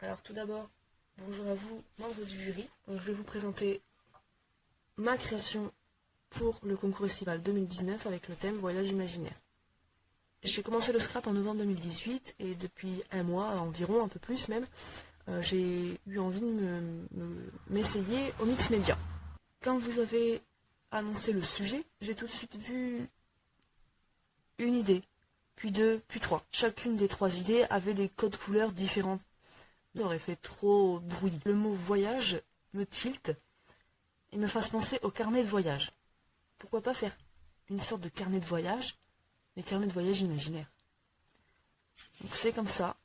Alors tout d'abord, bonjour à vous, membres du jury. Donc, je vais vous présenter ma création pour le concours estival 2019 avec le thème Voyage imaginaire. J'ai commencé le scrap en novembre 2018 et depuis un mois environ, un peu plus même, j'ai eu envie de m'essayer au mix média. Quand vous avez annoncé le sujet, j'ai tout de suite vu une idée, puis deux, puis trois. Chacune des trois idées avait des codes couleurs différents. Ça aurait fait trop bruit. Le mot voyage me tilte et me fasse penser au carnet de voyage. Pourquoi pas faire une sorte de carnet de voyage, mais carnet de voyage imaginaire. Donc c'est comme ça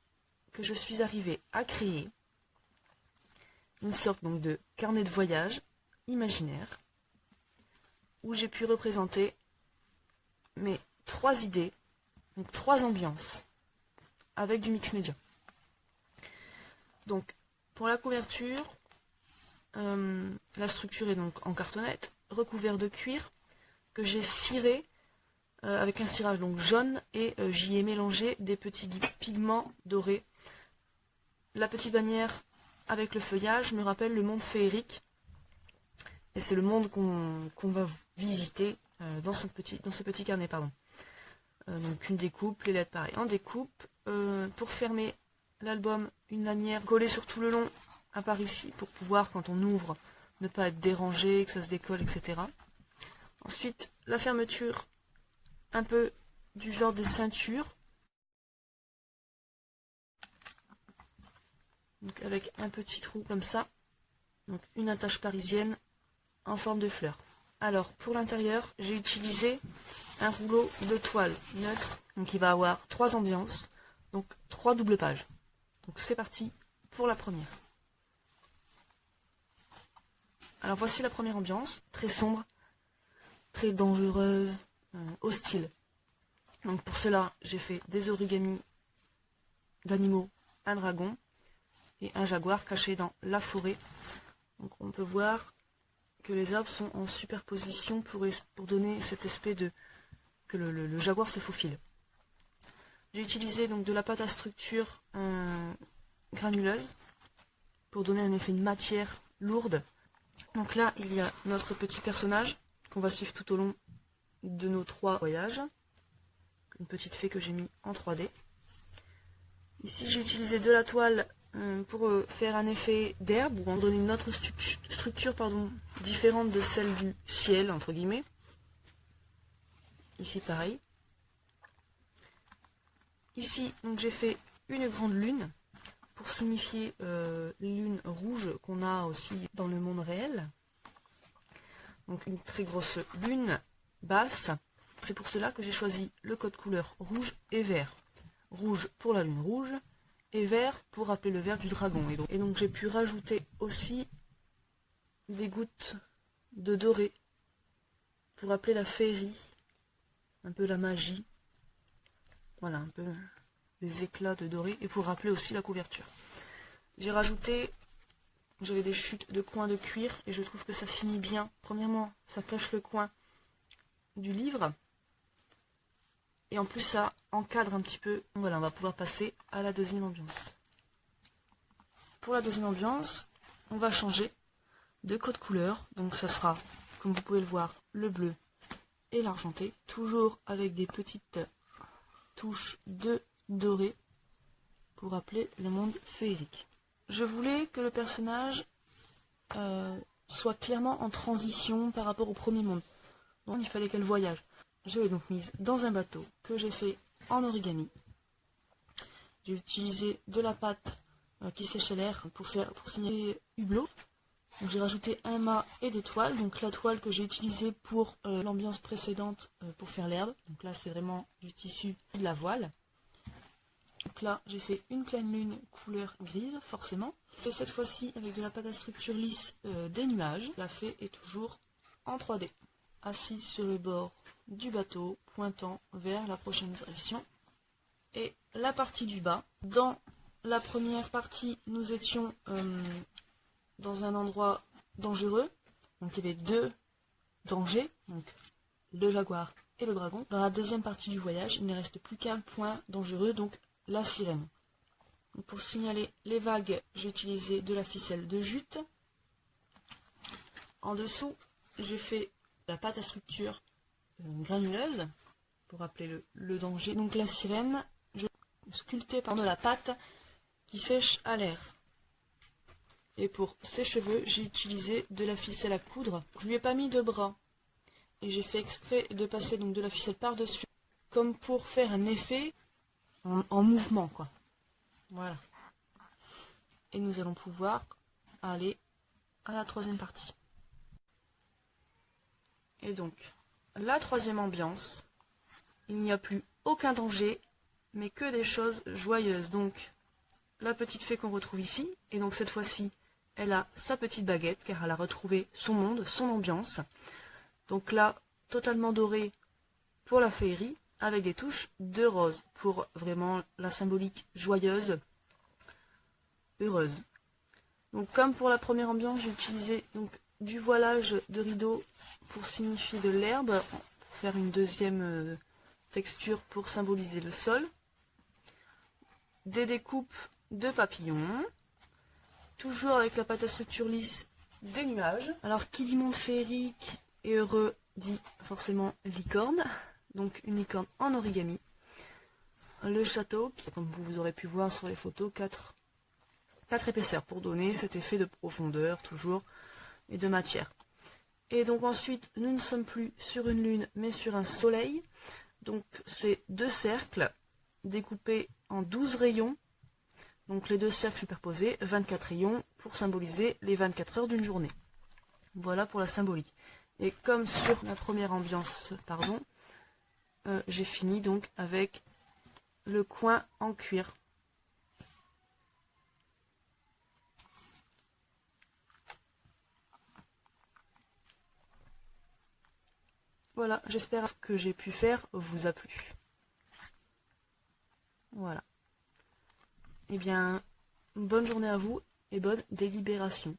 que je suis arrivée à créer une sorte donc de carnet de voyage imaginaire où j'ai pu représenter mes trois idées, donc trois ambiances avec du mix média. Donc pour la couverture, la structure est donc en cartonnette, recouvert de cuir que j'ai ciré avec un cirage donc jaune et j'y ai mélangé des petits pigments dorés. La petite bannière avec le feuillage me rappelle le monde féerique et c'est le monde qu'on va visiter dans ce petit carnet. Donc une découpe, les lettres pareil en découpe. Pour fermer l'album, une lanière collée sur tout le long à part ici pour pouvoir quand on ouvre ne pas être dérangé, que ça se décolle, etc. Ensuite la fermeture un peu du genre des ceintures, donc avec un petit trou comme ça, donc une attache parisienne en forme de fleur. Alors pour l'intérieur, j'ai utilisé un rouleau de toile neutre, donc il va avoir trois ambiances, donc trois doubles pages. Donc c'est parti pour la première. Alors voici la première ambiance, très sombre, très dangereuse, hostile. Donc pour cela, j'ai fait des origamis d'animaux, un dragon et un jaguar caché dans la forêt. Donc on peut voir que les arbres sont en superposition pour donner cet aspect de que le jaguar se faufile. J'ai utilisé donc de la pâte à structure granuleuse pour donner un effet de matière lourde. Donc là, il y a notre petit personnage qu'on va suivre tout au long de nos trois voyages. Une petite fée que j'ai mis en 3D. Ici, j'ai utilisé de la toile pour faire un effet d'herbe ou en donner une autre structure différente de celle du ciel, entre guillemets. Ici, pareil. Ici, donc j'ai fait une grande lune pour signifier lune rouge qu'on a aussi dans le monde réel. Donc une très grosse lune basse. C'est pour cela que j'ai choisi le code couleur rouge et vert. Rouge pour la lune rouge et vert pour rappeler le vert du dragon. Et donc j'ai pu rajouter aussi des gouttes de doré pour rappeler la féerie, un peu la magie. Voilà, un peu des éclats de doré et pour rappeler aussi la couverture. J'ai rajouté, j'avais des chutes de coins de cuir et je trouve que ça finit bien. Premièrement, ça cache le coin du livre. Et en plus, ça encadre un petit peu. Voilà, on va pouvoir passer à la deuxième ambiance. Pour la deuxième ambiance, on va changer de code couleur. Donc ça sera, comme vous pouvez le voir, le bleu et l'argenté. Toujours avec des petites touches de doré pour rappeler le monde féerique. Je voulais que le personnage soit clairement en transition par rapport au premier monde. Donc il fallait qu'elle voyage. Je l'ai donc mise dans un bateau que j'ai fait en origami. J'ai utilisé de la pâte qui sèche à l'air pour signer hublot. J'ai rajouté un mât et des toiles. Donc la toile que j'ai utilisée pour l'ambiance précédente pour faire l'herbe. Donc là c'est vraiment du tissu de la voile. Donc là j'ai fait une pleine lune couleur grise forcément. Et cette fois-ci avec de la pâte à structure lisse des nuages. La fée est toujours en 3D. Assise sur le bord du bateau, pointant vers la prochaine direction. Et la partie du bas. Dans la première partie, nous étions dans un endroit dangereux. Donc il y avait deux dangers, donc le jaguar et le dragon. Dans la deuxième partie du voyage, il ne reste plus qu'un point dangereux, donc la sirène. Pour signaler les vagues, j'ai utilisé de la ficelle de jute. En dessous, j'ai fait la pâte à structure granuleuse pour rappeler le danger. Donc la sirène, je sculptais par la pâte qui sèche à l'air. Et pour ses cheveux, j'ai utilisé de la ficelle à coudre. Je lui ai pas mis de bras. Et j'ai fait exprès de passer donc de la ficelle par-dessus, comme pour faire un effet en mouvement, quoi. Voilà. Et nous allons pouvoir aller à la troisième partie. Et donc, la troisième ambiance, il n'y a plus aucun danger, mais que des choses joyeuses. Donc, la petite fée qu'on retrouve ici, et donc cette fois-ci, elle a sa petite baguette, car elle a retrouvé son monde, son ambiance. Donc là, totalement doré pour la féerie, avec des touches de rose, pour vraiment la symbolique joyeuse, heureuse. Donc comme pour la première ambiance, j'ai utilisé donc du voilage de rideau pour signifier de l'herbe, pour faire une deuxième texture pour symboliser le sol. Des découpes de papillons, toujours avec la pâte à structure lisse, des nuages. Alors qui dit monde féerique et heureux dit forcément licorne, donc une licorne en origami. Le château, qui comme vous aurez pu voir sur les photos, 4 épaisseurs pour donner cet effet de profondeur toujours et de matière. Et donc ensuite, nous ne sommes plus sur une lune, mais sur un soleil. Donc c'est 2 cercles découpés en 12 rayons. Donc les 2 cercles superposés, 24 rayons pour symboliser les 24 heures d'une journée. Voilà pour la symbolique. Et comme sur la première ambiance, pardon, j'ai fini donc avec le coin en cuir. Voilà, j'espère que j'ai pu faire vous a plu. Voilà. Eh bien, bonne journée à vous et bonne délibération.